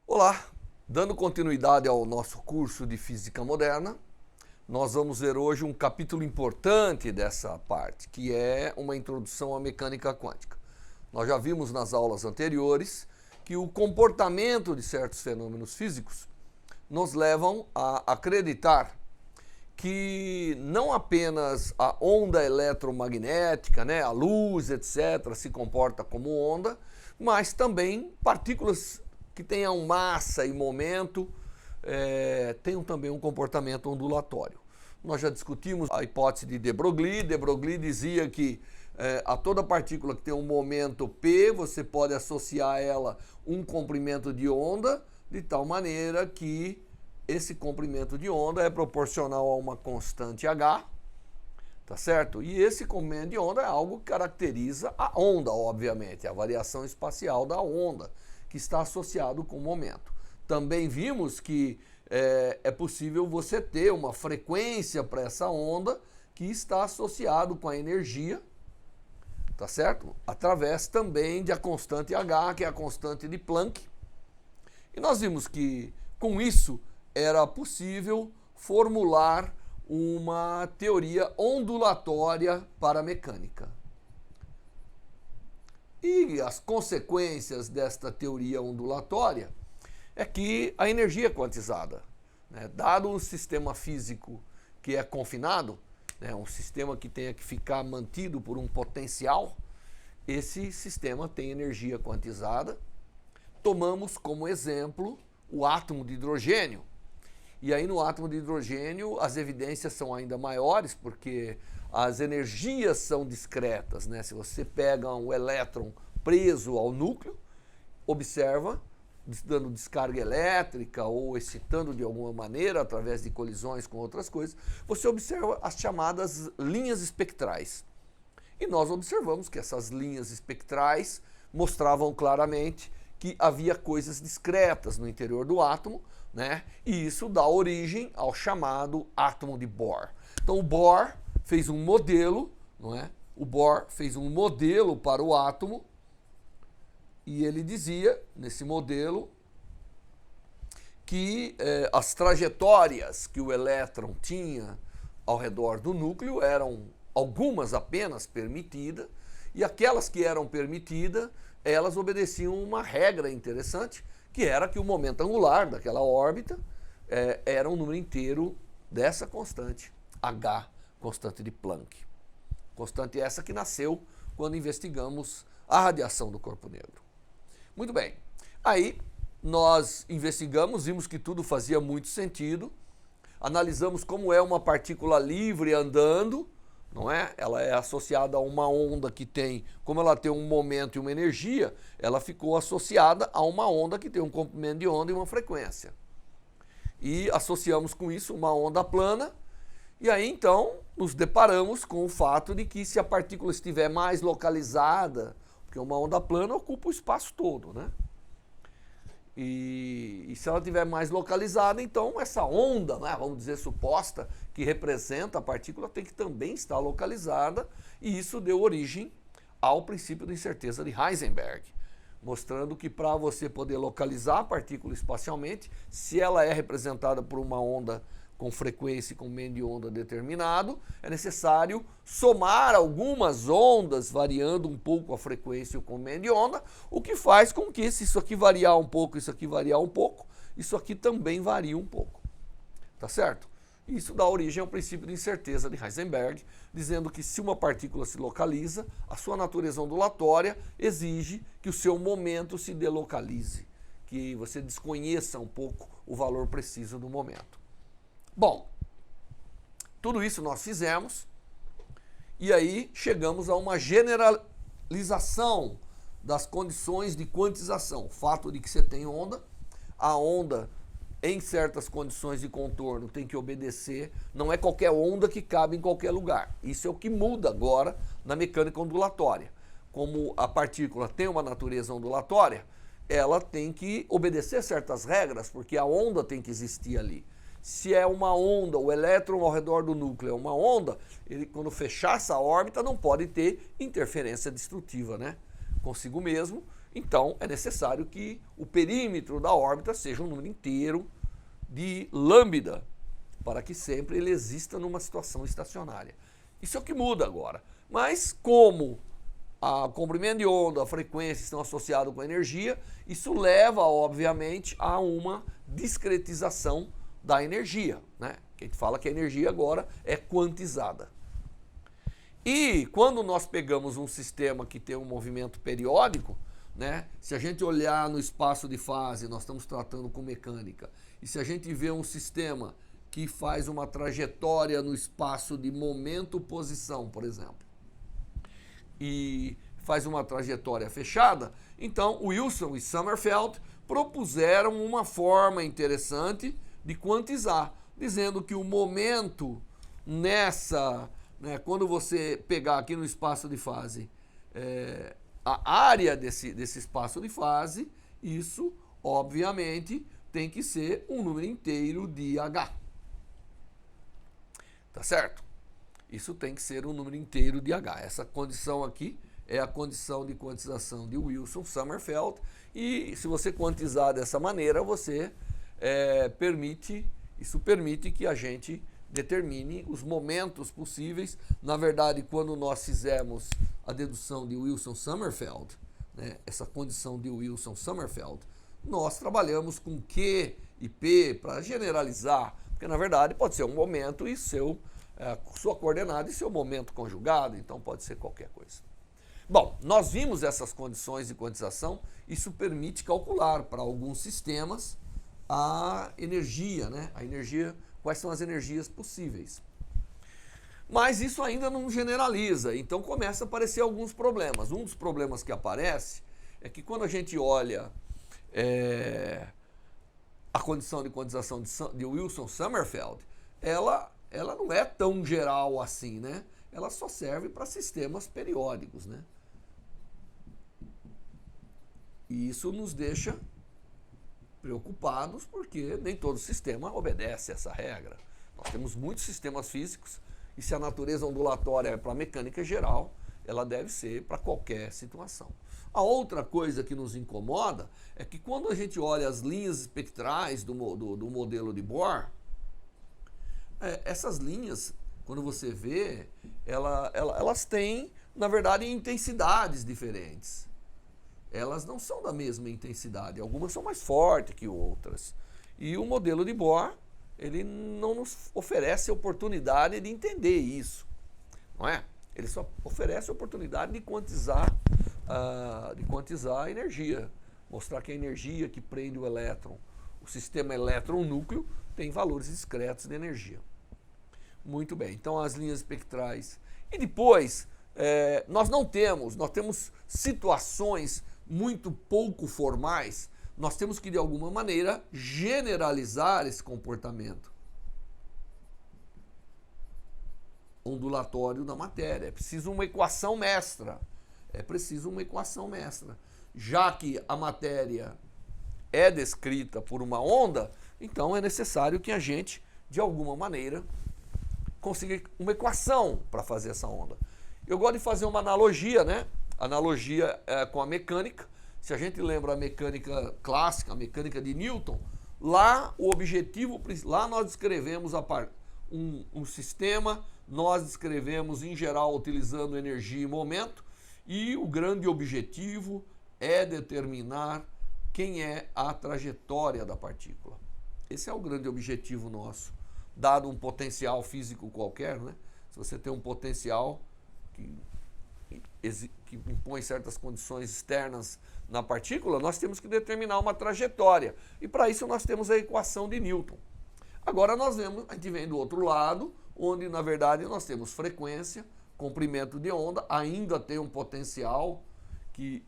Olá, dando continuidade ao nosso curso de Física Moderna, nós vamos ver hoje um capítulo importante dessa parte, que é uma introdução à mecânica quântica. Nós já vimos nas aulas anteriores que o comportamento de certos fenômenos físicos nos levam a acreditar que não apenas a onda eletromagnética, a luz, etc., se comporta como onda, mas também partículas que tenham massa e momento, tenham também um comportamento ondulatório. Nós já discutimos a hipótese de de Broglie. De Broglie dizia que a toda partícula que tem um momento P, você pode associar a ela um comprimento de onda, de tal maneira que esse comprimento de onda é proporcional a uma constante H, tá certo? E esse comprimento de onda é algo que caracteriza a onda, obviamente, a variação espacial da onda, que está associado com o momento. Também vimos que é possível você ter uma frequência para essa onda que está associado com a energia, tá certo? Através também da constante H, que é a constante de Planck. E nós vimos que com isso era possível formular uma teoria ondulatória para a mecânica. E as consequências desta teoria ondulatória é que a energia é quantizada. Dado um sistema físico que é confinado, um sistema que tenha que ficar mantido por um potencial, esse sistema tem energia quantizada. Tomamos como exemplo o átomo de hidrogênio. E aí no átomo de hidrogênio as evidências são ainda maiores, porque as energias são discretas. Se você pega um elétron preso ao núcleo, observa, dando descarga elétrica ou excitando de alguma maneira através de colisões com outras coisas, você observa as chamadas linhas espectrais. E nós observamos que essas linhas espectrais mostravam claramente que havia coisas discretas no interior do átomo, e isso dá origem ao chamado átomo de Bohr. Então o Bohr fez um modelo, O Bohr fez um modelo para o átomo e ele dizia, nesse modelo, que as trajetórias que o elétron tinha ao redor do núcleo eram algumas apenas permitidas, e aquelas que eram permitidas, elas obedeciam uma regra interessante, que era que o momento angular daquela órbita era um número inteiro dessa constante, H, constante de Planck. Constante essa que nasceu quando investigamos a radiação do corpo negro. Muito bem, aí nós investigamos, vimos que tudo fazia muito sentido, analisamos como é uma partícula livre andando, Ela é associada a uma onda que tem, como ela tem um momento e uma energia, ela ficou associada a uma onda que tem um comprimento de onda e uma frequência. E associamos com isso uma onda plana, e aí então nos deparamos com o fato de que se a partícula estiver mais localizada, porque uma onda plana ocupa o espaço todo, E se ela estiver mais localizada, então essa onda, vamos dizer, suposta, que representa a partícula, tem que também estar localizada, e isso deu origem ao princípio da incerteza de Heisenberg, mostrando que para você poder localizar a partícula espacialmente, se ela é representada por uma onda com frequência e com meio de onda determinado, é necessário somar algumas ondas, variando um pouco a frequência e o comprimento de onda, o que faz com que, se isso aqui variar um pouco, isso aqui variar um pouco, isso aqui também varia um pouco. Tá certo? Isso dá origem ao princípio de incerteza de Heisenberg, dizendo que se uma partícula se localiza, a sua natureza ondulatória exige que o seu momento se delocalize, que você desconheça um pouco o valor preciso do momento. Bom, tudo isso nós fizemos e aí chegamos a uma generalização das condições de quantização. O fato de que você tem onda, a onda em certas condições de contorno, tem que obedecer. Não é qualquer onda que cabe em qualquer lugar. Isso é o que muda agora na mecânica ondulatória. Como a partícula tem uma natureza ondulatória, ela tem que obedecer certas regras, porque a onda tem que existir ali. Se é uma onda, o elétron ao redor do núcleo é uma onda, ele, quando fechar essa órbita, não pode ter interferência destrutiva, né, consigo mesmo. Então, é necessário que o perímetro da órbita seja um número inteiro de lambda, para que sempre ele exista numa situação estacionária. Isso é o que muda agora. Mas como o comprimento de onda, a frequência estão associados com a energia, isso leva, obviamente, a uma discretização da energia, né? Que a gente fala que a energia agora é quantizada. E quando nós pegamos um sistema que tem um movimento periódico, né? Se a gente olhar no espaço de fase, nós estamos tratando com mecânica, e se a gente vê um sistema que faz uma trajetória no espaço de momento-posição, por exemplo, e faz uma trajetória fechada, então Wilson e Sommerfeld propuseram uma forma interessante de quantizar, dizendo que o momento nessa, né, quando você pegar aqui no espaço de fase, a área desse espaço de fase, isso obviamente tem que ser um número inteiro de H. Tá certo? Isso tem que ser um número inteiro de H. Essa condição aqui é a condição de quantização de Wilson-Sommerfeld, e se você quantizar dessa maneira, você isso permite que a gente determine os momentos possíveis. Na verdade, quando nós fizemos a dedução de Wilson-Sommerfeld, né, essa condição de Wilson-Sommerfeld, nós trabalhamos com Q e P para generalizar, porque na verdade pode ser um momento e sua coordenada e seu momento conjugado, então pode ser qualquer coisa. Bom, nós vimos essas condições de quantização, isso permite calcular para alguns sistemas a energia, né? A energia, quais são as energias possíveis. Mas isso ainda não generaliza, então começa a aparecer alguns problemas. Um dos problemas que aparece é que quando a gente olha a condição de quantização de Wilson-Sommerfeld, ela não é tão geral assim, né? Ela só serve para sistemas periódicos, né? E isso nos deixa preocupados, porque nem todo sistema obedece essa regra. Nós temos muitos sistemas físicos, e se a natureza ondulatória é para a mecânica geral, ela deve ser para qualquer situação. A outra coisa que nos incomoda é que quando a gente olha as linhas espectrais do modelo de Bohr, essas linhas, quando você vê, elas têm, na verdade, intensidades diferentes. Elas não são da mesma intensidade, algumas são mais fortes que outras. E o modelo de Bohr, ele não nos oferece a oportunidade de entender isso, não é? Ele só oferece a oportunidade de quantizar a energia, mostrar que a energia que prende o elétron, o sistema elétron-núcleo, tem valores discretos de energia. Muito bem, então as linhas espectrais. E depois, nós temos situações muito pouco formais, nós temos que, de alguma maneira, generalizar esse comportamento ondulatório da matéria. É preciso uma equação mestra. Já que a matéria é descrita por uma onda, então é necessário que a gente, de alguma maneira, consiga uma equação para fazer essa onda. Eu gosto de fazer uma analogia, né? Analogia com a mecânica. Se a gente lembra a mecânica clássica, a mecânica de Newton, lá nós descrevemos um sistema, nós descrevemos em geral utilizando energia e momento, e o grande objetivo é determinar quem é a trajetória da partícula. Esse é o grande objetivo nosso, dado um potencial físico qualquer, né? Se você tem um potencial que impõe certas condições externas na partícula, nós temos que determinar uma trajetória. E para isso nós temos a equação de Newton. Agora a gente vem do outro lado, onde na verdade nós temos frequência, comprimento de onda, ainda tem um potencial que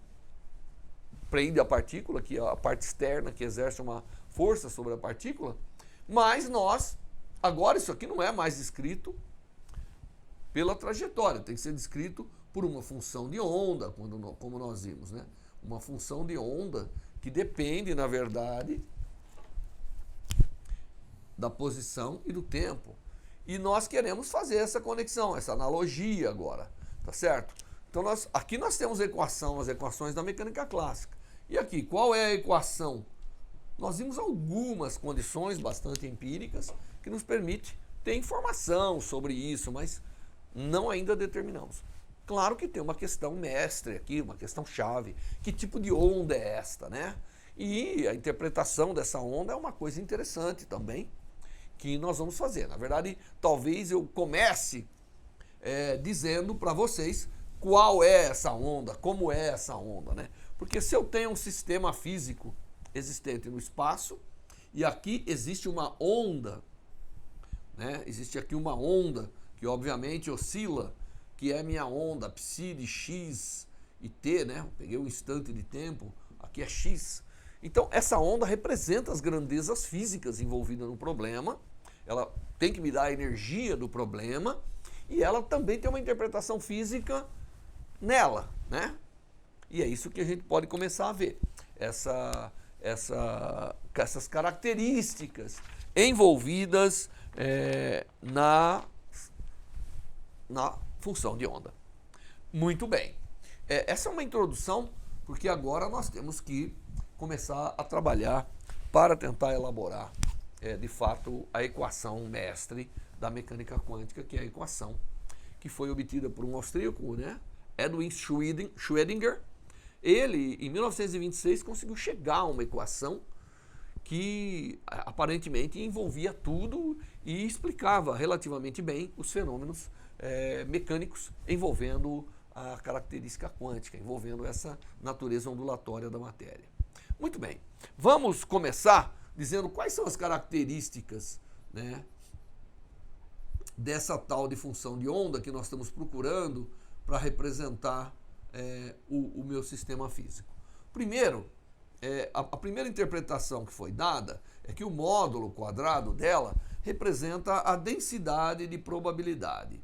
prende a partícula, que é a parte externa, que exerce uma força sobre a partícula, mas agora isso aqui não é mais descrito pela trajetória, tem que ser descrito por uma função de onda, como nós vimos, né? Uma função de onda que depende, na verdade, da posição e do tempo. E nós queremos fazer essa conexão, essa analogia agora, tá certo? Então aqui nós temos as equações da mecânica clássica. E aqui, qual é a equação? Nós vimos algumas condições bastante empíricas que nos permite ter informação sobre isso, mas não ainda determinamos. Claro que tem uma questão mestre aqui, uma questão chave. Que tipo de onda é esta, né? E a interpretação dessa onda é uma coisa interessante também, que nós vamos fazer. Na verdade, talvez eu comece dizendo para vocês qual é essa onda, como é essa onda, né? Porque se eu tenho um sistema físico existente no espaço, e aqui existe uma onda, né? Existe aqui uma onda que obviamente oscila, que é minha onda psi de x e t, né? Eu peguei um instante de tempo, aqui é x. Então essa onda representa as grandezas físicas envolvidas no problema, ela tem que me dar a energia do problema, e ela também tem uma interpretação física nela, né? E é isso que a gente pode começar a ver, essas características envolvidas na função de onda. Muito bem. Essa é uma introdução, porque agora nós temos que começar a trabalhar para tentar elaborar, de fato, a equação mestre da mecânica quântica, que é a equação que foi obtida por um austríaco, né? Edwin Schrödinger. Ele, em 1926, conseguiu chegar a uma equação que aparentemente envolvia tudo e explicava relativamente bem os fenômenos mecânicos envolvendo a característica quântica, envolvendo essa natureza ondulatória da matéria. Muito bem, vamos começar dizendo quais são as características, né, dessa tal de função de onda que nós estamos procurando para representar o meu sistema físico. Primeiro, a primeira interpretação que foi dada é que o módulo quadrado dela representa a densidade de probabilidade.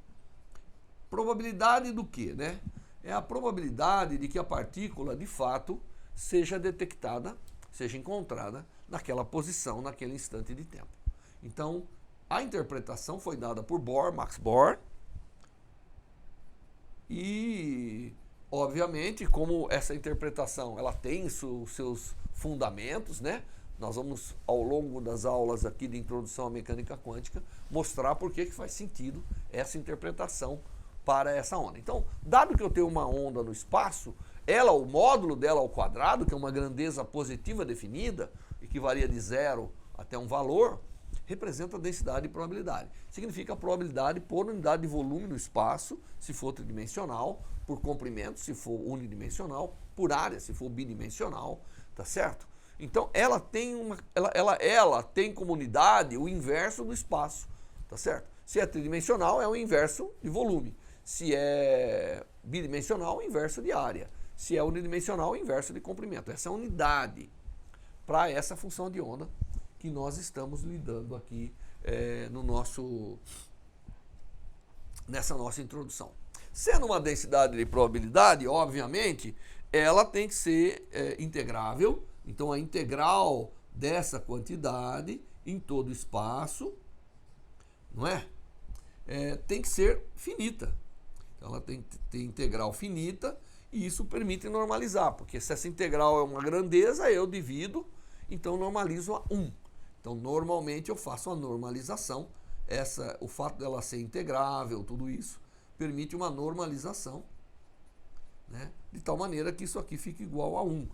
Probabilidade do quê, né? É a probabilidade de que a partícula, de fato, seja detectada, seja encontrada naquela posição, naquele instante de tempo. Então, a interpretação foi dada por Max Bohr, e, obviamente, como essa interpretação ela tem seus fundamentos, né? Nós vamos, ao longo das aulas aqui de introdução à mecânica quântica, mostrar por que faz sentido essa interpretação para essa onda. Então, dado que eu tenho uma onda no espaço, o módulo dela ao quadrado, que é uma grandeza positiva definida, e que varia de 0 até um valor, representa a densidade e probabilidade. Significa a probabilidade por unidade de volume no espaço, se for tridimensional, por comprimento, se for unidimensional, por área, se for bidimensional, tá certo? Então, ela tem como unidade o inverso do espaço, tá certo? Se é tridimensional, é o inverso de volume. Se é bidimensional, o inverso de área. Se é unidimensional, o inverso de comprimento. Essa é a unidade para essa função de onda que nós estamos lidando aqui nessa nossa introdução. Sendo uma densidade de probabilidade, obviamente, ela tem que ser integrável. Então, a integral dessa quantidade em todo o espaço, não é? Tem que ser finita. Então, ela tem que ter integral finita, e isso permite normalizar, porque se essa integral é uma grandeza, eu divido, então normalizo a 1. Então, normalmente eu faço a normalização. O fato dela ser integrável, tudo isso, permite uma normalização, né, de tal maneira que isso aqui fique igual a 1,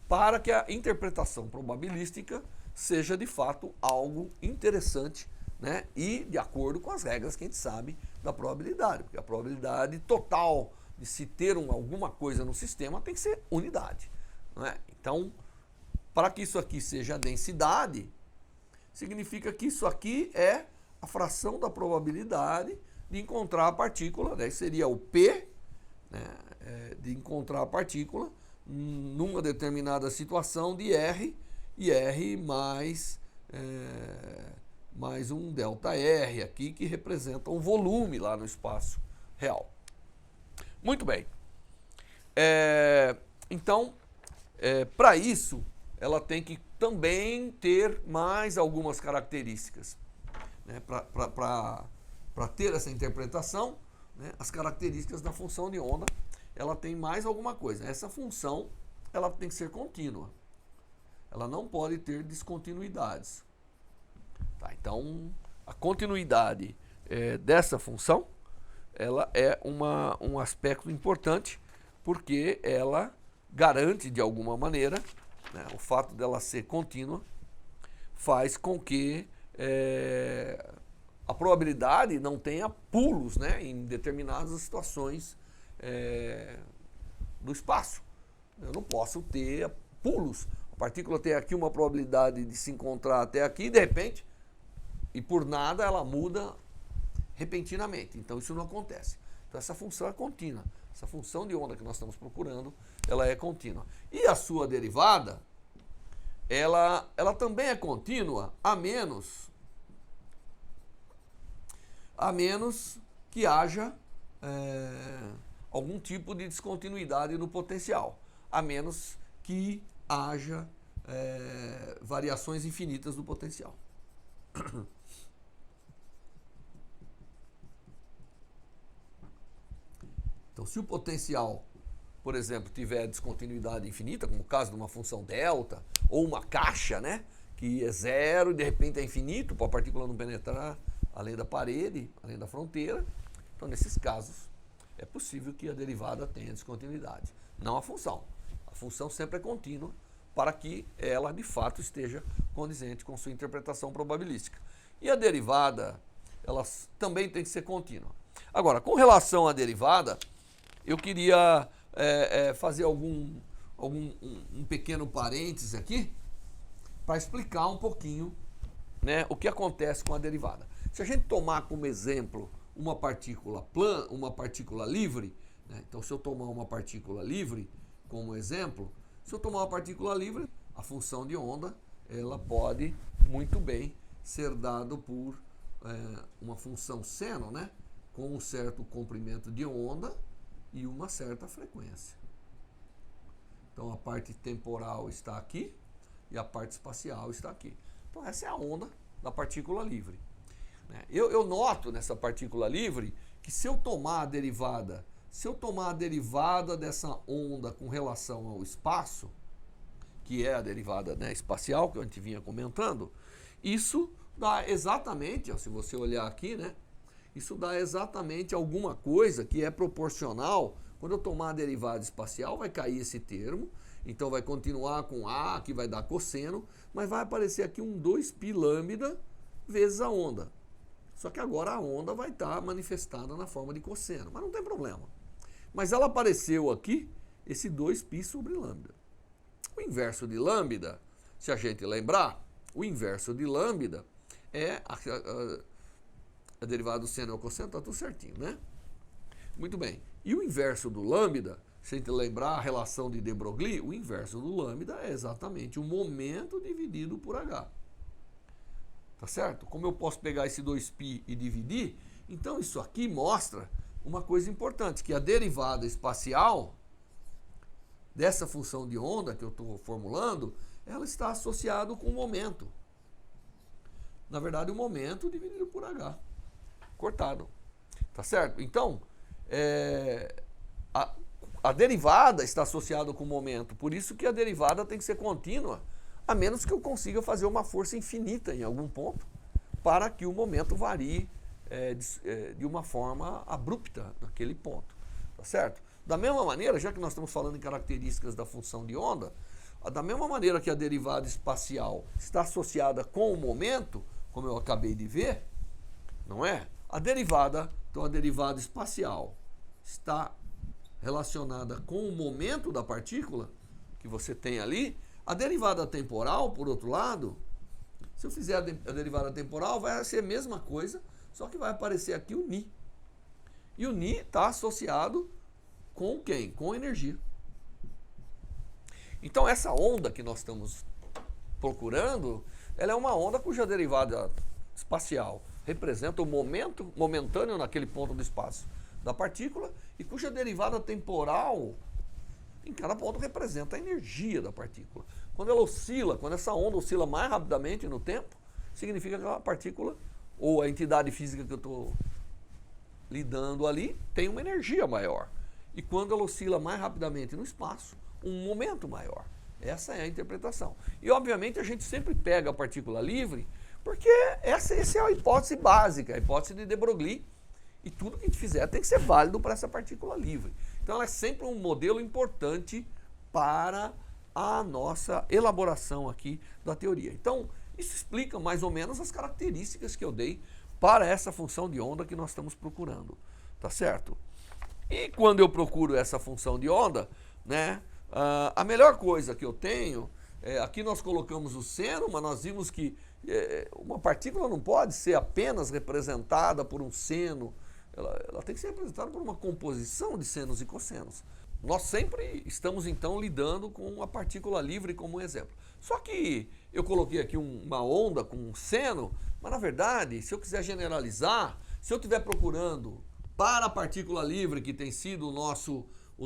para que a interpretação probabilística seja de fato algo interessante, né, e de acordo com as regras que a gente sabe da probabilidade, porque a probabilidade total de se ter alguma coisa no sistema tem que ser unidade, não é? Então, para que isso aqui seja a densidade, significa que isso aqui é a fração da probabilidade de encontrar a partícula, né? Seria o P, né, de encontrar a partícula numa determinada situação de R, e R mais um ΔR aqui, que representa um volume lá no espaço real. Muito bem. Então, para isso, ela tem que também ter mais algumas características. Né? Para ter essa interpretação, né, as características da função de onda, ela tem mais alguma coisa. Essa função, ela tem que ser contínua. Ela não pode ter descontinuidades. Tá, então, a continuidade dessa função, ela é um aspecto importante, porque ela garante, de alguma maneira, né, o fato dela ser contínua, faz com que a probabilidade não tenha pulos, né, em determinadas situações do espaço. Eu não posso ter pulos. A partícula tem aqui uma probabilidade de se encontrar até aqui, de repente, e por nada ela muda repentinamente. Então isso não acontece. Então essa função é contínua. Essa função de onda que nós estamos procurando, ela é contínua. E a sua derivada, ela também é contínua, a menos que haja algum tipo de descontinuidade no potencial, a menos que haja variações infinitas do potencial. Então, se o potencial, por exemplo, tiver descontinuidade infinita, como o caso de uma função delta, ou uma caixa, né, que é zero e de repente é infinito, para a partícula não penetrar além da parede, além da fronteira, então nesses casos é possível que a derivada tenha descontinuidade. Não a função. A função sempre é contínua para que ela de fato esteja condizente com sua interpretação probabilística. E a derivada, ela também tem que ser contínua. Agora, com relação à derivada, eu queria fazer um pequeno parêntese aqui para explicar um pouquinho, né, o que acontece com a derivada. Se a gente tomar como exemplo uma partícula livre, né, então se eu tomar uma partícula livre como exemplo, se eu tomar uma partícula livre, a função de onda, ela pode muito bem ser dado por uma função seno, né, com um certo comprimento de onda e uma certa frequência. Então a parte temporal está aqui e a parte espacial está aqui. Então essa é a onda da partícula livre. Eu noto nessa partícula livre que se eu tomar a derivada dessa onda com relação ao espaço, que é a derivada, né, espacial que a gente vinha comentando, isso dá exatamente, ó, se você olhar aqui, né, isso dá exatamente alguma coisa que é proporcional. Quando eu tomar a derivada espacial, vai cair esse termo, então vai continuar com A, que vai dar cosseno, mas vai aparecer aqui um 2π lambda vezes a onda. Só que agora a onda vai estar manifestada na forma de cosseno, mas não tem problema. Mas ela apareceu aqui, esse 2π sobre lambda. O inverso de lambda, se a gente lembrar, o inverso de lambda é a derivada do seno ao cosseno, está tudo certinho, né? Muito bem. E o inverso do lambda, se a gente lembrar a relação de de Broglie, o inverso do lambda é exatamente o momento dividido por h. Tá certo? Como eu posso pegar esse 2π e dividir, então isso aqui mostra uma coisa importante, que a derivada espacial dessa função de onda que eu estou formulando, ela está associada com o momento. Na verdade, o momento dividido por h. Cortado. Tá certo? Então, a derivada está associada com o momento, por isso que a derivada tem que ser contínua, a menos que eu consiga fazer uma força infinita em algum ponto, para que o momento varie de uma forma abrupta naquele ponto. Tá certo? Da mesma maneira, já que nós estamos falando em características da função de onda, da mesma maneira que a derivada espacial está associada com o momento, como eu acabei de ver, não é? Então a derivada espacial está relacionada com o momento da partícula que você tem ali. A derivada temporal, por outro lado, se eu fizer a derivada temporal, vai ser a mesma coisa, só que vai aparecer aqui o ni. E o ni está associado com quem? Com energia. Então essa onda que nós estamos procurando, ela é uma onda cuja derivada espacial representa o momento momentâneo naquele ponto do espaço da partícula e cuja derivada temporal em cada ponto representa a energia da partícula. Quando ela oscila, quando essa onda oscila mais rapidamente no tempo, significa que a partícula ou a entidade física que eu estou lidando ali tem uma energia maior. E quando ela oscila mais rapidamente no espaço, um momento maior. Essa é a interpretação. E obviamente a gente sempre pega a partícula livre, porque essa é a hipótese básica, a hipótese de de Broglie. E tudo que a gente fizer tem que ser válido para essa partícula livre. Então ela é sempre um modelo importante para a nossa elaboração aqui da teoria. Então, isso explica mais ou menos as características que eu dei para essa função de onda que nós estamos procurando, tá certo? E quando eu procuro essa função de onda, né, a melhor coisa que eu tenho, aqui nós colocamos o seno, mas nós vimos que uma partícula não pode ser apenas representada por um seno, ela tem que ser representada por uma composição de senos e cossenos. Nós sempre estamos, então, lidando com a partícula livre como um exemplo. Só que eu coloquei aqui uma onda com um seno, mas, na verdade, se eu quiser generalizar, se eu estiver procurando para a partícula livre, que tem sido o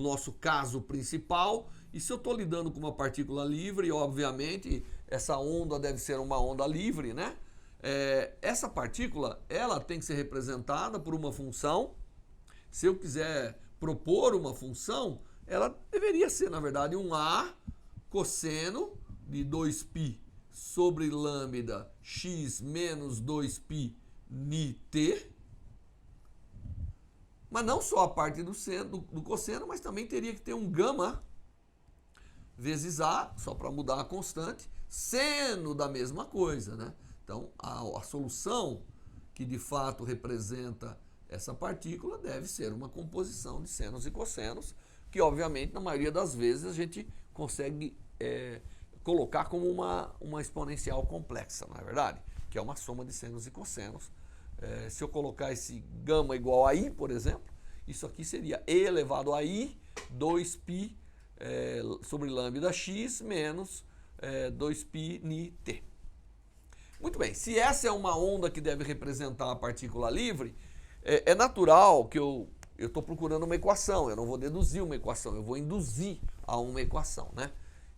nosso caso principal, e se eu estou lidando com uma partícula livre, obviamente, essa onda deve ser uma onda livre, né? Essa partícula, ela tem que ser representada por uma função. Se eu quiser propor uma função, ela deveria ser, na verdade, um A cosseno de 2π sobre lambda x menos 2π ni t. Mas não só a parte do cosseno, mas também teria que ter um gama vezes A, só para mudar a constante, seno da mesma coisa, né? Então, a solução que de fato representa essa partícula deve ser uma composição de senos e cossenos, que obviamente na maioria das vezes a gente consegue colocar como uma exponencial complexa, não é verdade? Que é uma soma de senos e cossenos. Se eu colocar esse gama igual a i, por exemplo, isso aqui seria e elevado a i 2π sobre lambda x menos 2π ni t. Muito bem, se essa é uma onda que deve representar a partícula livre, é natural que eu estou procurando uma equação, eu não vou deduzir uma equação, eu vou induzir a uma equação, né?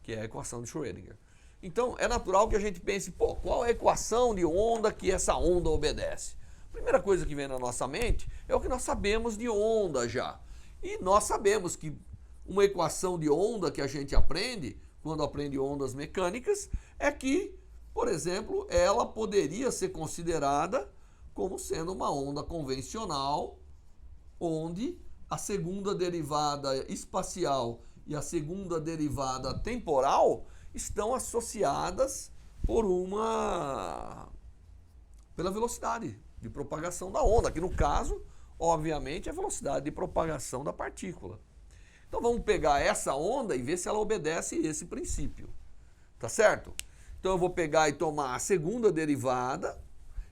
Que é a equação de Schrödinger. Então, é natural que a gente pense, qual é a equação de onda que essa onda obedece? A primeira coisa que vem na nossa mente é o que nós sabemos de onda já. E nós sabemos que uma equação de onda que a gente aprende, quando aprende ondas mecânicas, é que, por exemplo, ela poderia ser considerada como sendo uma onda convencional, onde a segunda derivada espacial e a segunda derivada temporal estão associadas pela velocidade de propagação da onda, que no caso, obviamente, é a velocidade de propagação da partícula. Então vamos pegar essa onda e ver se ela obedece esse princípio, tá certo? Então eu vou pegar e tomar a segunda derivada.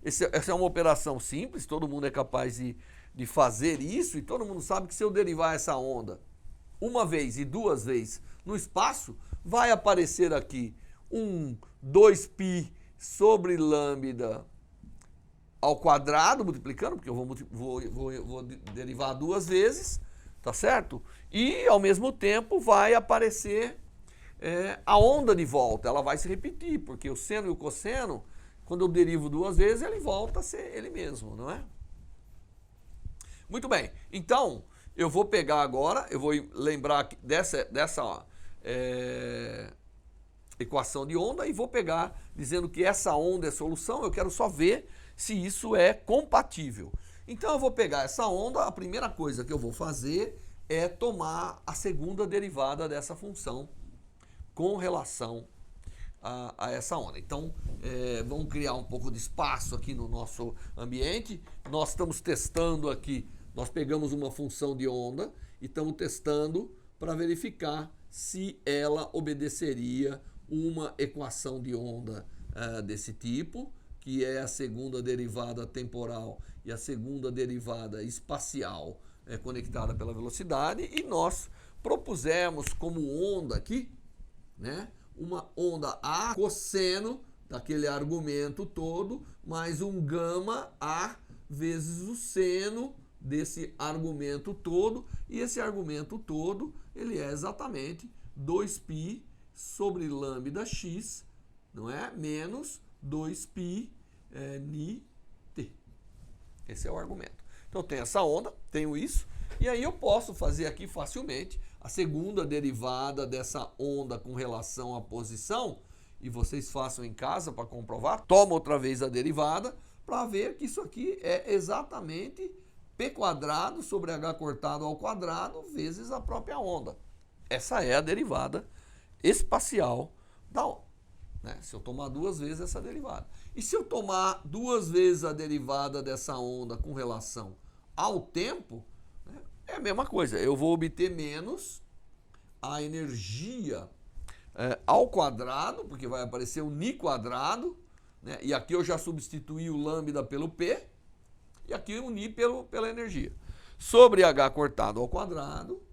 Essa é uma operação simples, todo mundo é capaz de fazer isso, e todo mundo sabe que se eu derivar essa onda uma vez e duas vezes no espaço, vai aparecer aqui um 2π sobre lambda ao quadrado, multiplicando, porque eu vou derivar duas vezes, tá certo? E, ao mesmo tempo, vai aparecer a onda de volta, ela vai se repetir, porque o seno e o cosseno, quando eu derivo duas vezes, ele volta a ser ele mesmo, não é? Muito bem, então, eu vou pegar agora, eu vou lembrar dessa equação de onda e vou pegar dizendo que essa onda é solução, eu quero só ver se isso é compatível. Então eu vou pegar essa onda, a primeira coisa que eu vou fazer é tomar a segunda derivada dessa função com relação a essa onda. Então, vamos criar um pouco de espaço aqui no nosso ambiente. Nós estamos testando aqui, nós pegamos uma função de onda e estamos testando para verificar se ela obedeceria uma equação de onda desse tipo, que é a segunda derivada temporal e a segunda derivada espacial conectada pela velocidade, e nós propusemos como onda aqui, né, uma onda A cosseno daquele argumento todo, mais um gama A vezes o seno desse argumento todo, e esse argumento todo, ele é exatamente 2π sobre lambda x, não é? Menos 2π ni t. Esse é o argumento. Então eu tenho essa onda, tenho isso, e aí eu posso fazer aqui facilmente a segunda derivada dessa onda com relação à posição, e vocês façam em casa para comprovar. Toma outra vez a derivada para ver que isso aqui é exatamente p² sobre h cortado ao quadrado vezes a própria onda. Essa é a derivada espacial da onda, né? Se eu tomar duas vezes essa derivada. E se eu tomar duas vezes a derivada dessa onda com relação ao tempo, né, é a mesma coisa. Eu vou obter menos a energia ao quadrado, porque vai aparecer o ni quadrado, né? E aqui eu já substituí o lambda pelo P, e aqui o ni pela energia. Sobre h cortado ao quadrado,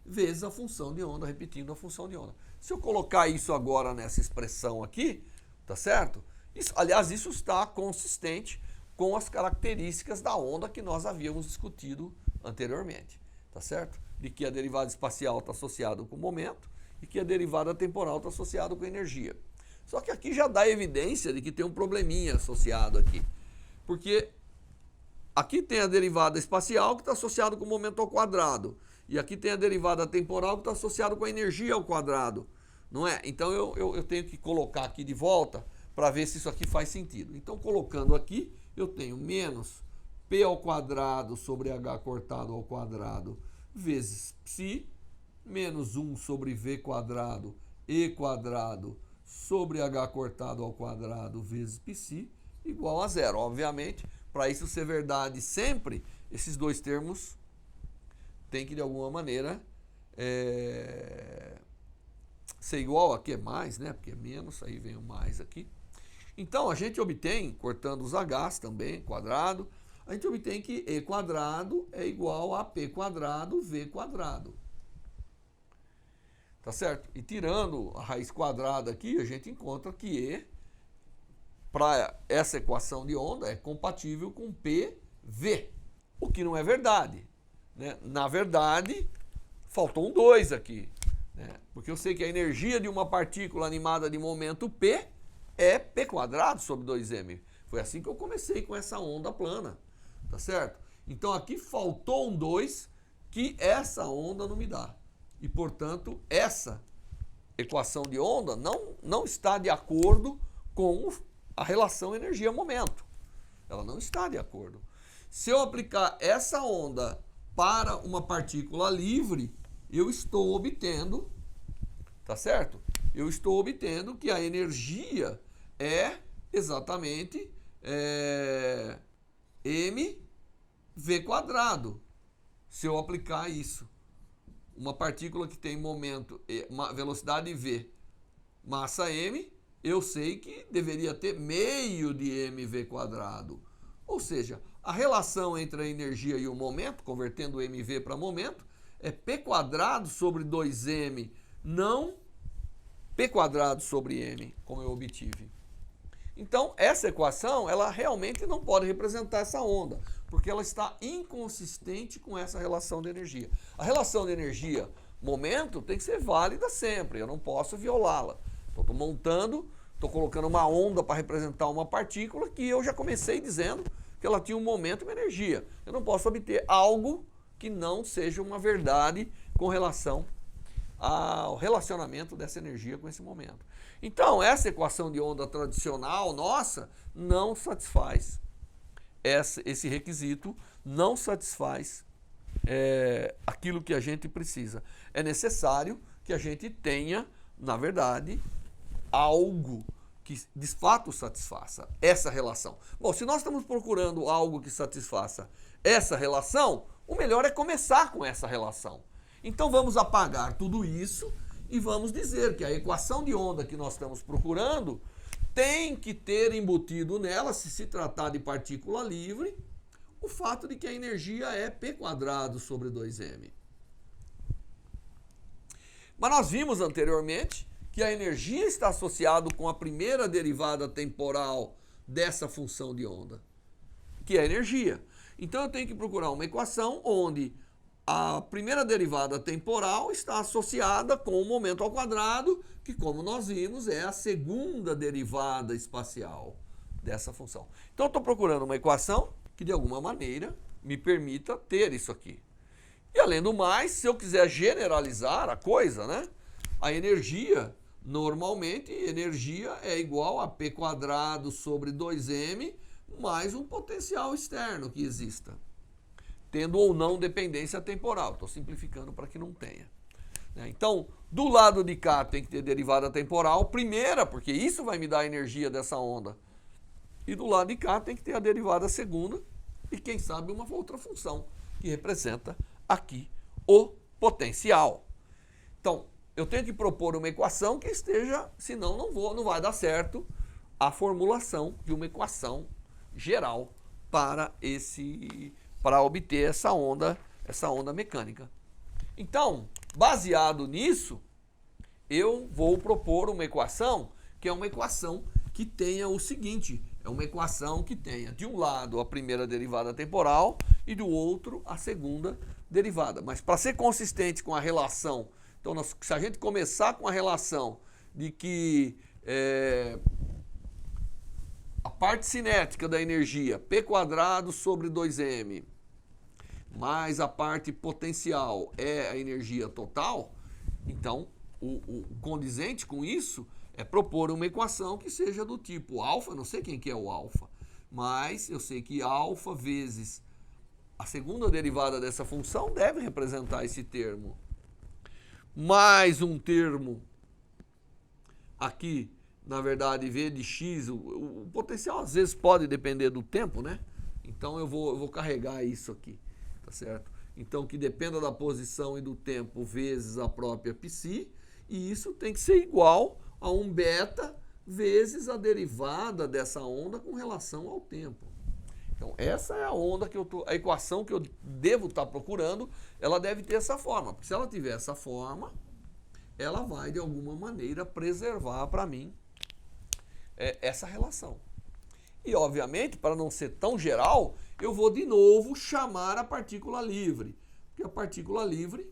vezes a função de onda, repetindo a função de onda. Se eu colocar isso agora nessa expressão aqui, tá certo? Isso, aliás, isso está consistente com as características da onda que nós havíamos discutido anteriormente, tá certo? De que a derivada espacial está associada com o momento e que a derivada temporal está associada com a energia. Só que aqui já dá evidência de que tem um probleminha associado aqui. Porque aqui tem a derivada espacial que está associada com o momento ao quadrado. E aqui tem a derivada temporal que está associada com a energia ao quadrado. Não é? Então eu tenho que colocar aqui de volta para ver se isso aqui faz sentido. Então, colocando aqui, eu tenho menos p² sobre h cortado ao quadrado vezes psi, menos 1 sobre v² e² sobre h cortado ao quadrado vezes psi, igual a zero. Obviamente, para isso ser verdade sempre, esses dois termos têm que, de alguma maneira, ser igual. Aqui é mais, né? Porque é menos, aí vem o mais aqui. Então, a gente obtém, cortando os h's também, quadrado, a gente obtém que e² é igual a p² v². Tá certo? E tirando a raiz quadrada aqui, a gente encontra que e, para essa equação de onda, é compatível com PV, o que não é verdade, né? Na verdade, faltou um 2 aqui, né? Porque eu sei que a energia de uma partícula animada de momento P é p² sobre 2m. Foi assim que eu comecei com essa onda plana, tá certo? Então aqui faltou um 2 que essa onda não me dá. E, portanto, essa equação de onda não está de acordo com a relação energia-momento. Ela não está de acordo. Se eu aplicar essa onda para uma partícula livre, eu estou obtendo, tá certo? Eu estou obtendo que a energia é exatamente mv², se eu aplicar isso. Uma partícula que tem momento, velocidade v, massa m, eu sei que deveria ter meio de mv². Ou seja, a relação entre a energia e o momento, convertendo mv para momento, é p² sobre 2m, não p² sobre m, como eu obtive. Então, essa equação, ela realmente não pode representar essa onda, porque ela está inconsistente com essa relação de energia. A relação de energia-momento tem que ser válida sempre, eu não posso violá-la. Estou montando, estou colocando uma onda para representar uma partícula que eu já comecei dizendo que ela tinha um momento e uma energia. Eu não posso obter algo que não seja uma verdade com relação ao relacionamento dessa energia com esse momento. Então, essa equação de onda tradicional nossa não satisfaz esse requisito, não satisfaz aquilo que a gente precisa. É necessário que a gente tenha, na verdade, algo que de fato satisfaça essa relação. Bom, se nós estamos procurando algo que satisfaça essa relação, o melhor é começar com essa relação. Então vamos apagar tudo isso e vamos dizer que a equação de onda que nós estamos procurando tem que ter embutido nela, se tratar de partícula livre, o fato de que a energia é p² sobre 2m. Mas nós vimos anteriormente que a energia está associada com a primeira derivada temporal dessa função de onda, que é a energia. Então eu tenho que procurar uma equação onde a primeira derivada temporal está associada com o momento ao quadrado, que, como nós vimos, é a segunda derivada espacial dessa função. Então eu estou procurando uma equação que, de alguma maneira, me permita ter isso aqui. E, além do mais, se eu quiser generalizar a coisa, né, a energia, normalmente, energia é igual a P quadrado sobre 2m mais um potencial externo que exista, tendo ou não dependência temporal. Estou simplificando para que não tenha. Então, do lado de cá tem que ter derivada temporal, primeira, porque isso vai me dar a energia dessa onda. E do lado de cá tem que ter a derivada segunda e, quem sabe, uma outra função que representa aqui o potencial. Então, eu tenho que propor uma equação que esteja, senão não vai dar certo a formulação de uma equação geral para obter essa onda mecânica. Então, baseado nisso, eu vou propor uma equação que é uma equação que tenha o seguinte: é uma equação que tenha de um lado a primeira derivada temporal e do outro a segunda derivada. Mas para ser consistente com a relação, então se a gente começar com a relação de que a parte cinética da energia, P quadrado sobre 2m, mais a parte potencial é a energia total, então o condizente com isso é propor uma equação que seja do tipo alfa, não sei quem que é o alfa, mas eu sei que alfa vezes a segunda derivada dessa função deve representar esse termo, mais um termo aqui, na verdade, v de x, o potencial às vezes pode depender do tempo, né? Então eu vou carregar isso aqui, tá certo? Então que dependa da posição e do tempo vezes a própria psi, e isso tem que ser igual a um beta vezes a derivada dessa onda com relação ao tempo. Então essa é a onda a equação que eu devo estar procurando, ela deve ter essa forma, porque se ela tiver essa forma, ela vai de alguma maneira preservar para mim essa relação. E obviamente, para não ser tão geral, eu vou de novo chamar a partícula livre, porque a partícula livre,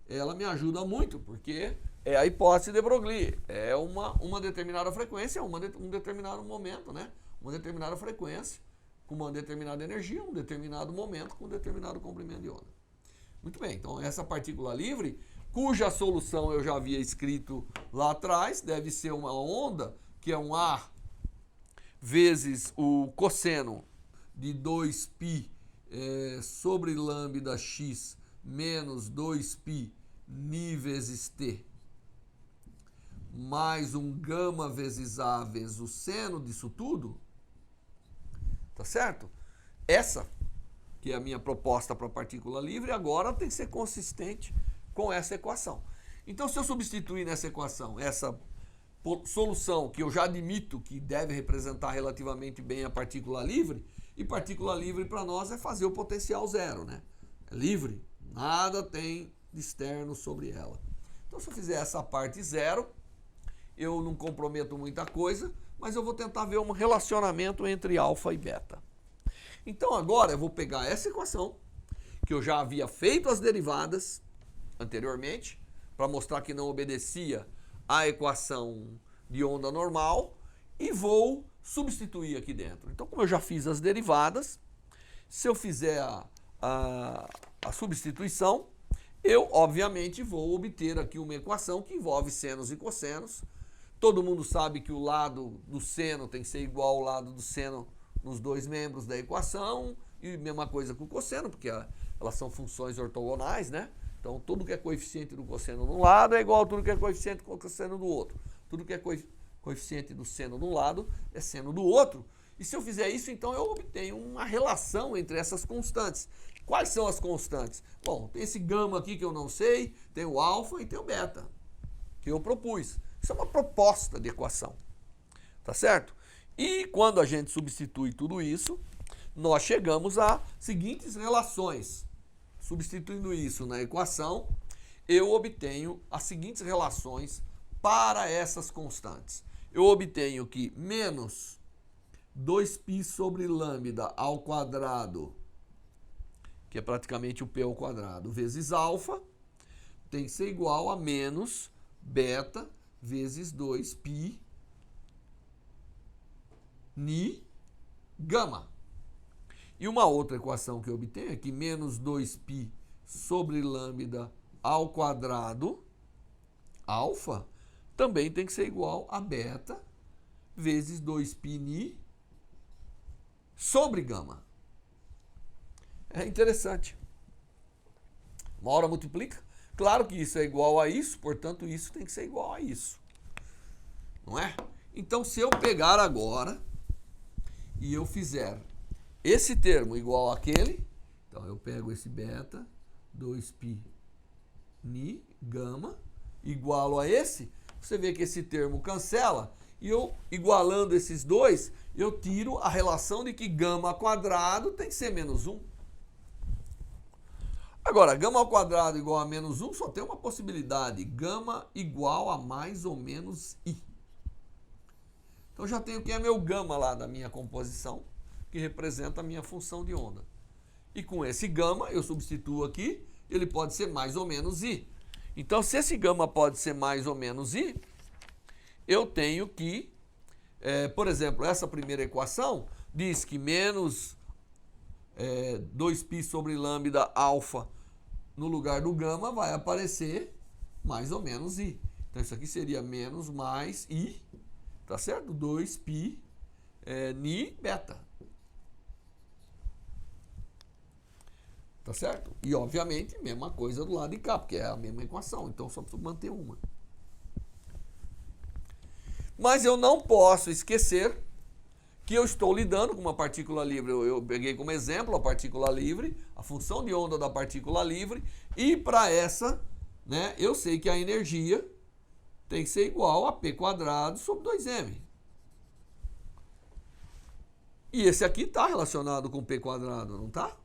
ela me ajuda muito, porque é a hipótese de Broglie, é uma determinada frequência, um determinado momento, né? Uma determinada frequência, com uma determinada energia, um determinado momento, com um determinado comprimento de onda. Muito bem, então essa partícula livre, cuja solução eu já havia escrito lá atrás, deve ser uma onda que é um A vezes o cosseno de 2π sobre lambda x menos 2π ni vezes t, mais um gama vezes A vezes o seno disso tudo, tá certo? Essa que é a minha proposta para a partícula livre, agora tem que ser consistente com essa equação. Então, se eu substituir nessa equação essa solução que eu já admito que deve representar relativamente bem a partícula livre, e partícula livre para nós é fazer o potencial zero, né? É livre, nada tem de externo sobre ela. Então, se eu fizer essa parte zero, eu não comprometo muita coisa, mas eu vou tentar ver um relacionamento entre alfa e beta. Então, agora eu vou pegar essa equação, que eu já havia feito as derivadas anteriormente, para mostrar que não obedecia à equação de onda normal, e vou substituir aqui dentro. Então, como eu já fiz as derivadas, se eu fizer a substituição, eu, obviamente, vou obter aqui uma equação que envolve senos e cossenos. Todo mundo sabe que o lado do seno tem que ser igual ao lado do seno nos dois membros da equação, e mesma coisa com o cosseno, porque elas são funções ortogonais, né? Então, tudo que é coeficiente do cosseno de um lado é igual a tudo que é coeficiente do cosseno do outro. Tudo que é coeficiente do seno de um lado é seno do outro. E se eu fizer isso, então eu obtenho uma relação entre essas constantes. Quais são as constantes? Bom, tem esse gama aqui que eu não sei, tem o alfa e tem o beta, que eu propus. Isso é uma proposta de equação, tá certo? E quando a gente substitui tudo isso, nós chegamos a seguintes relações. Substituindo isso na equação, eu obtenho as seguintes relações para essas constantes. Eu obtenho que menos 2π sobre lambda ao quadrado, que é praticamente o p ao quadrado, vezes alfa, tem que ser igual a menos beta vezes 2π ni gama. E uma outra equação que eu obtenho é que menos 2π sobre lambda ao quadrado alfa também tem que ser igual a beta vezes 2π ni sobre gama. É interessante. Uma hora multiplica. Claro que isso é igual a isso, portanto isso tem que ser igual a isso. Não é? Então se eu pegar agora e eu fizer esse termo igual àquele, então eu pego esse beta, 2π ni gama, igualo a esse, você vê que esse termo cancela, e eu, igualando esses dois, eu tiro a relação de que gama ao quadrado tem que ser menos 1. Agora, gama ao quadrado igual a menos 1 só tem uma possibilidade, gama igual a mais ou menos i. Então já tenho quem é meu gama lá da minha composição, que representa a minha função de onda. E com esse gama, eu substituo aqui, ele pode ser mais ou menos i. Então, se esse gama pode ser mais ou menos i, eu tenho que, por exemplo, essa primeira equação diz que menos 2π sobre lambda alfa no lugar do gama vai aparecer mais ou menos i. Então, isso aqui seria menos mais i, tá certo? 2π ni beta. Tá certo? E, obviamente, mesma coisa do lado de cá, porque é a mesma equação. Então, só preciso manter uma. Mas eu não posso esquecer que eu estou lidando com uma partícula livre. Eu peguei como exemplo a partícula livre, a função de onda da partícula livre, e para essa, né, eu sei que a energia tem que ser igual a p quadrado sobre 2m. E esse aqui está relacionado com p quadrado, não está?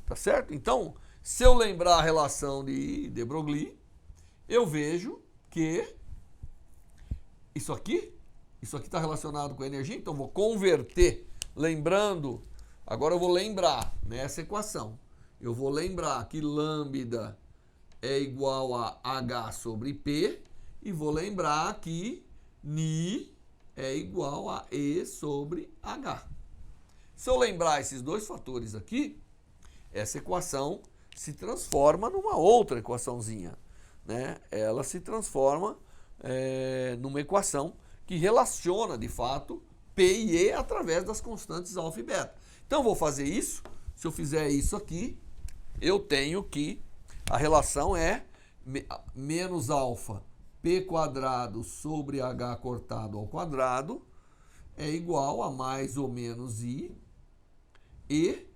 Tá certo? Então, se eu lembrar a relação de de Broglie, eu vejo que isso aqui está relacionado com a energia, então vou converter, lembrando, agora eu vou lembrar nessa equação, eu vou lembrar que lambda é igual a H sobre P, e vou lembrar que ni é igual a E sobre H. Se eu lembrar esses dois fatores aqui, essa equação se transforma numa outra equaçãozinha, né? Ela se transforma numa equação que relaciona, de fato, P e E através das constantes alfa e beta. Então, eu vou fazer isso. Se eu fizer isso aqui, eu tenho que a relação é menos alfa P quadrado sobre H cortado ao quadrado é igual a mais ou menos I E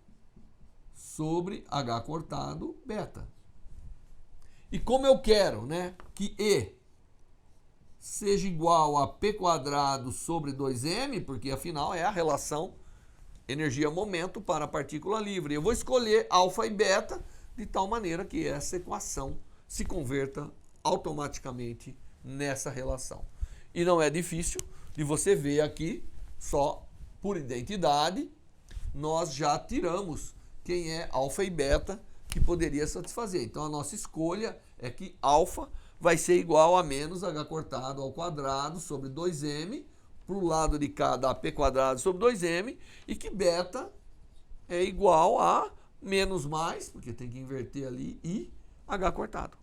sobre H cortado beta. E como eu quero, né, que E seja igual a P quadrado sobre 2m, porque afinal é a relação energia-momento para a partícula livre. Eu vou escolher alfa e beta de tal maneira que essa equação se converta automaticamente nessa relação. E não é difícil de você ver aqui, só por identidade, nós já tiramos quem é alfa e beta que poderia satisfazer. Então a nossa escolha é que alfa vai ser igual a menos h cortado ao quadrado sobre 2m, para o lado de cá dá p quadrado sobre 2m, e que beta é igual a menos mais, porque tem que inverter ali, e h cortado.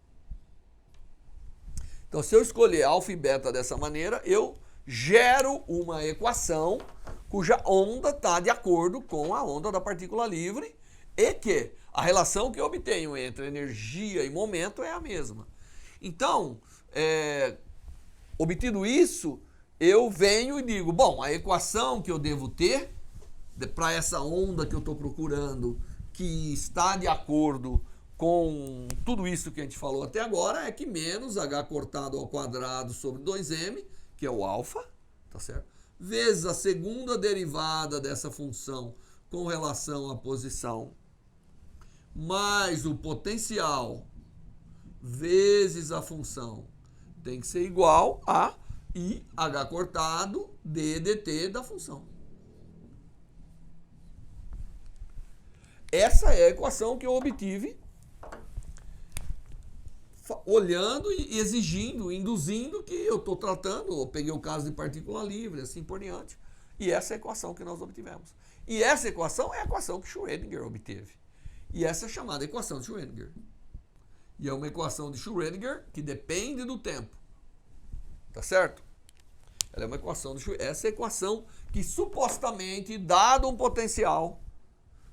Então, se eu escolher alfa e beta dessa maneira, eu gero uma equação cuja onda está de acordo com a onda da partícula livre e que a relação que eu obtenho entre energia e momento é a mesma. Então, obtido isso, eu venho e digo, bom, a equação que eu devo ter para essa onda que eu estou procurando, que está de acordo com tudo isso que a gente falou até agora, é que menos h cortado ao quadrado sobre 2m, que é o alfa, tá certo? Vezes a segunda derivada dessa função com relação à posição, mais o potencial vezes a função tem que ser igual a IH cortado d dt da função. Essa é a equação que eu obtive olhando e exigindo, induzindo que eu estou tratando, eu peguei o caso de partícula livre, assim por diante. E essa é a equação que nós obtivemos. E essa equação é a equação que Schrödinger obteve. E essa é chamada equação de Schrödinger. E é uma equação de Schrödinger que depende do tempo. Tá certo? Ela é uma equação de Schrödinger. Essa é a equação que supostamente, dado um potencial,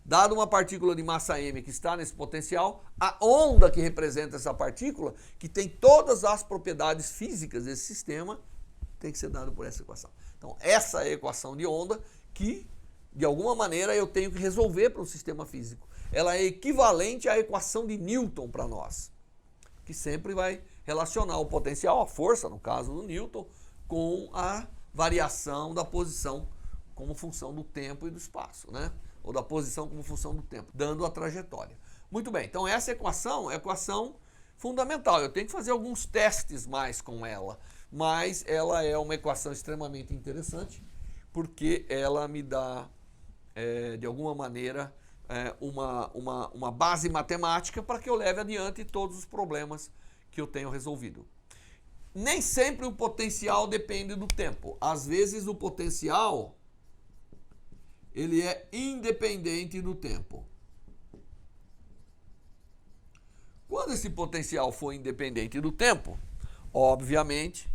dado uma partícula de massa m que está nesse potencial, a onda que representa essa partícula, que tem todas as propriedades físicas desse sistema, tem que ser dado por essa equação. Então, essa é a equação de onda que, de alguma maneira, eu tenho que resolver para o sistema físico. Ela é equivalente à equação de Newton para nós, que sempre vai relacionar o potencial, a força, no caso do Newton, com a variação da posição como função do tempo e do espaço, né? Ou da posição como função do tempo, dando a trajetória. Muito bem, então essa equação é a equação fundamental. Eu tenho que fazer alguns testes mais com ela, mas ela é uma equação extremamente interessante, porque ela me dá, de alguma maneira, uma base matemática para que eu leve adiante todos os problemas que eu tenho resolvido. Nem sempre o potencial depende do tempo. Às vezes o potencial ele é independente do tempo. Quando esse potencial for independente do tempo, obviamente,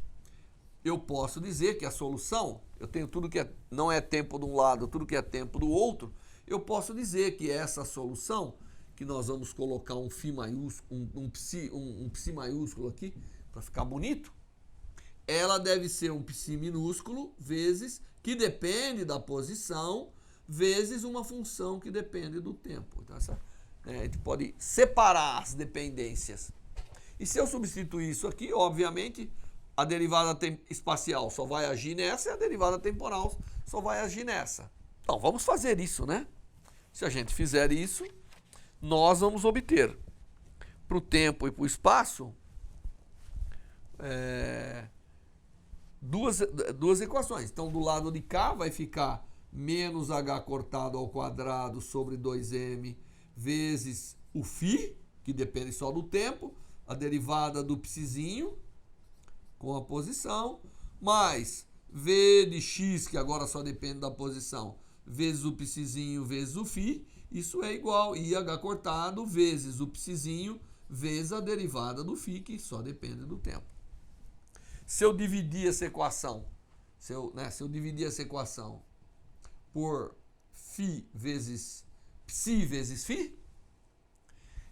eu posso dizer que a solução, eu tenho tudo que não é tempo de um lado, tudo que é tempo do outro, eu posso dizer que essa solução, que nós vamos colocar um φ maiúsculo, um psi maiúsculo aqui, para ficar bonito, ela deve ser um psi minúsculo vezes, que depende da posição, vezes uma função que depende do tempo. Então, a gente pode separar as dependências. E se eu substituir isso aqui, obviamente, a derivada espacial só vai agir nessa e a derivada temporal só vai agir nessa. Então, vamos fazer isso, né? Se a gente fizer isso, nós vamos obter para o tempo e para o espaço duas equações. Então, do lado de cá vai ficar menos h cortado ao quadrado sobre 2m vezes o φ, que depende só do tempo, a derivada do psizinho com a posição, mais v de x, que agora só depende da posição, vezes o psizinho vezes o φ, isso é igual a IH cortado vezes o psizinho vezes a derivada do φ, que só depende do tempo. Se eu dividir essa equação, se eu dividir essa equação por φ vezes psi vezes φ,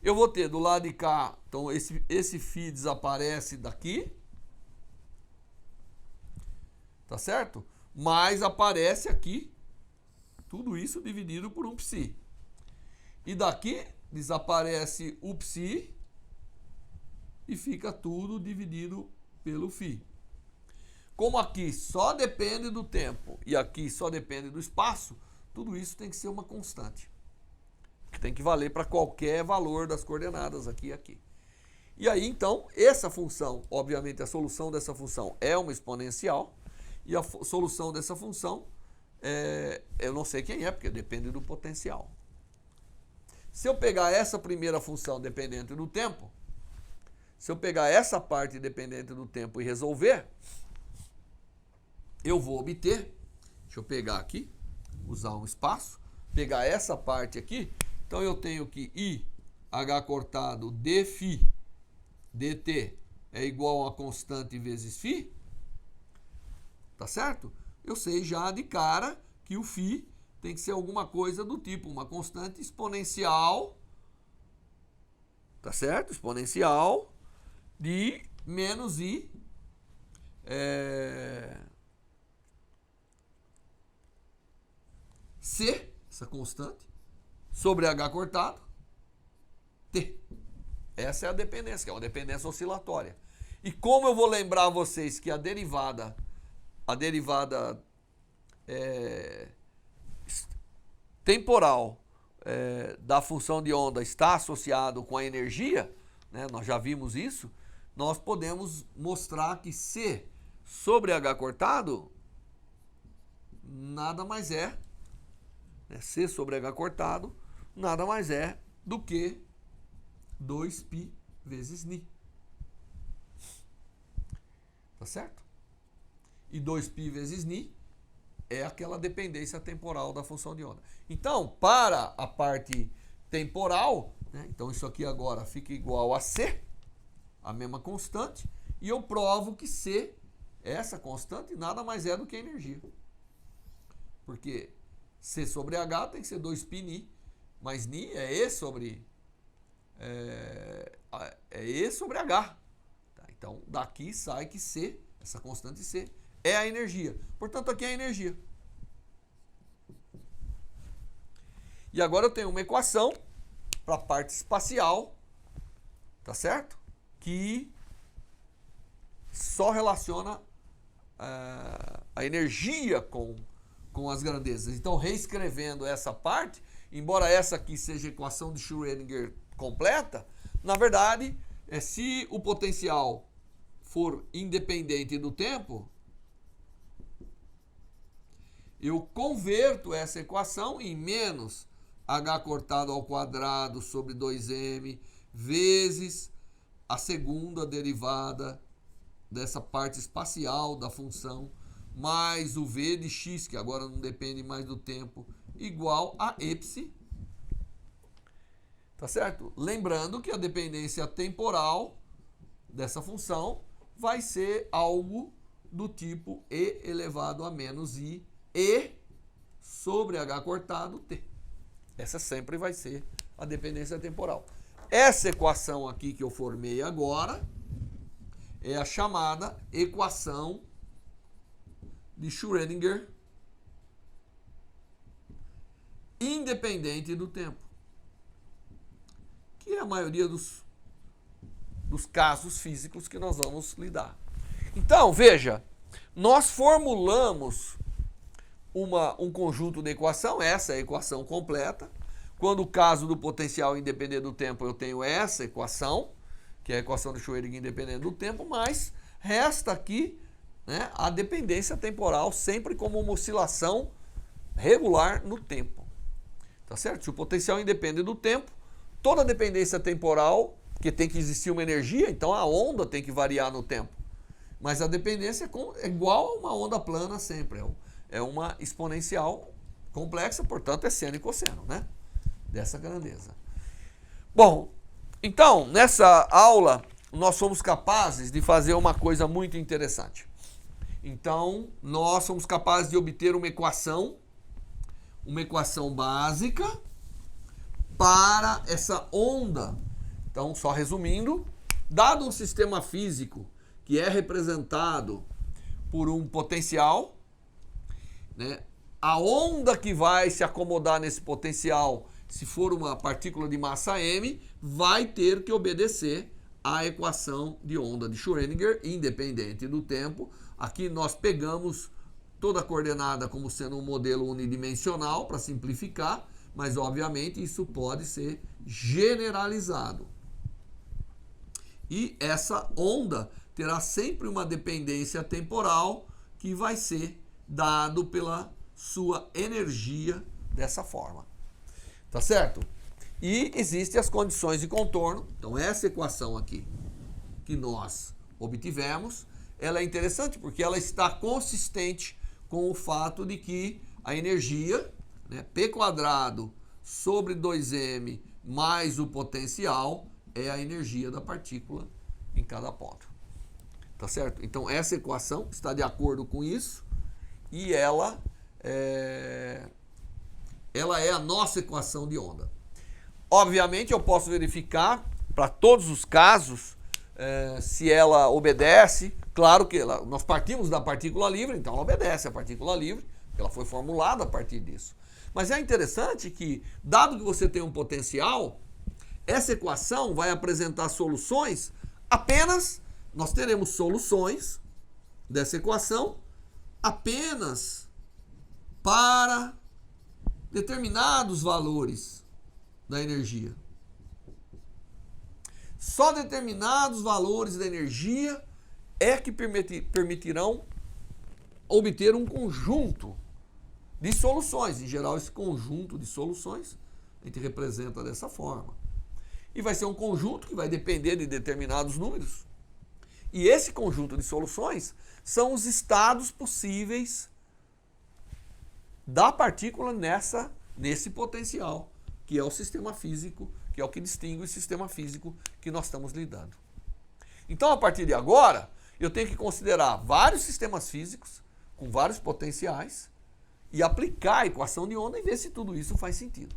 eu vou ter do lado de cá, então esse φ desaparece daqui, tá certo? Mas aparece aqui tudo isso dividido por um psi. E daqui desaparece o psi e fica tudo dividido pelo φ. Como aqui só depende do tempo e aqui só depende do espaço, tudo isso tem que ser uma constante, que tem que valer para qualquer valor das coordenadas aqui e aqui. E aí, então, essa função, obviamente a solução dessa função é uma exponencial, e a solução dessa função, eu não sei quem é, porque depende do potencial. Se eu pegar essa primeira função dependente do tempo, se eu pegar essa parte dependente do tempo e resolver, eu vou obter, deixa eu pegar aqui, usar um espaço, pegar essa parte aqui, então eu tenho que IH cortado dφ dt é igual a uma constante vezes φ, tá certo? Eu sei já de cara que o φ tem que ser alguma coisa do tipo uma constante exponencial, tá certo? Exponencial de menos i C, essa constante, sobre h cortado, t. Essa é a dependência, que é uma dependência oscilatória. E como eu vou lembrar vocês que a derivada temporal da função de onda está associado com a energia, né, nós já vimos isso, nós podemos mostrar que C sobre H cortado nada mais é, né, C sobre H cortado nada mais é do que 2π vezes Ni. Tá certo? E 2π vezes Ni é aquela dependência temporal da função de onda. Então, para a parte temporal, né, então isso aqui agora fica igual a C, a mesma constante, e eu provo que C, essa constante, nada mais é do que a energia. Porque C sobre H tem que ser 2π Ni, mas Ni é E sobre H. Tá? Então, daqui sai que C, essa constante C, é a energia. Portanto, aqui é a energia. E agora eu tenho uma equação para a parte espacial, tá certo? Que só relaciona a energia com as grandezas. Então, reescrevendo essa parte, embora essa aqui seja a equação de Schrödinger completa, na verdade, se o potencial for independente do tempo, eu converto essa equação em menos h cortado ao quadrado sobre 2m vezes a segunda derivada dessa parte espacial da função mais o v de x, que agora não depende mais do tempo, igual a epsilon. Tá certo? Lembrando que a dependência temporal dessa função vai ser algo do tipo e elevado a menos i e sobre h cortado t. Essa sempre vai ser a dependência temporal. Essa equação aqui que eu formei agora é a chamada equação de Schrödinger independente do tempo, que é a maioria dos casos físicos que nós vamos lidar. Então, veja, nós formulamos um conjunto de equação, essa é a equação completa. Quando o caso do potencial independente do tempo, eu tenho essa equação, que é a equação de Schrödinger independente do tempo, mas resta aqui, né, a dependência temporal sempre como uma oscilação regular no tempo. Tá certo? Se o potencial independe do tempo, toda dependência temporal, que tem que existir uma energia, então a onda tem que variar no tempo. Mas a dependência é igual a uma onda plana sempre, é uma exponencial complexa, portanto é seno e cosseno, né? Dessa grandeza. Bom, então, nessa aula, nós somos capazes de fazer uma coisa muito interessante. Então, nós somos capazes de obter uma equação básica para essa onda. Então, só resumindo, dado um sistema físico que é representado por um potencial, né, a onda que vai se acomodar nesse potencial, se for uma partícula de massa m, vai ter que obedecer à equação de onda de Schrödinger, independente do tempo. Aqui nós pegamos toda a coordenada como sendo um modelo unidimensional, para simplificar, mas obviamente isso pode ser generalizado. E essa onda terá sempre uma dependência temporal que vai ser dado pela sua energia dessa forma. Tá certo? E existem as condições de contorno. Então essa equação aqui que nós obtivemos, ela é interessante porque ela está consistente com o fato de que a energia, né, P² sobre 2m mais o potencial é a energia da partícula em cada ponto. Tá certo? Então essa equação está de acordo com isso e ela é a nossa equação de onda. Obviamente eu posso verificar para todos os casos se ela obedece. Claro que nós partimos da partícula livre, então ela obedece à partícula livre, porque ela foi formulada a partir disso. Mas é interessante que, dado que você tem um potencial, essa equação vai apresentar soluções apenas, nós teremos soluções dessa equação apenas para determinados valores da energia. Só determinados valores da energia é que permitirão obter um conjunto de soluções. Em geral, esse conjunto de soluções a gente representa dessa forma. E vai ser um conjunto que vai depender de determinados números. E esse conjunto de soluções são os estados possíveis da partícula nesse potencial, que é o sistema físico, que é o que distingue o sistema físico que nós estamos lidando. Então, a partir de agora, eu tenho que considerar vários sistemas físicos com vários potenciais e aplicar a equação de onda e ver se tudo isso faz sentido.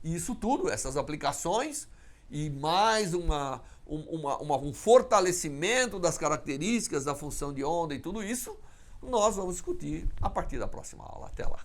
E isso tudo, essas aplicações e mais um fortalecimento das características da função de onda e tudo isso, nós vamos discutir a partir da próxima aula. Até lá!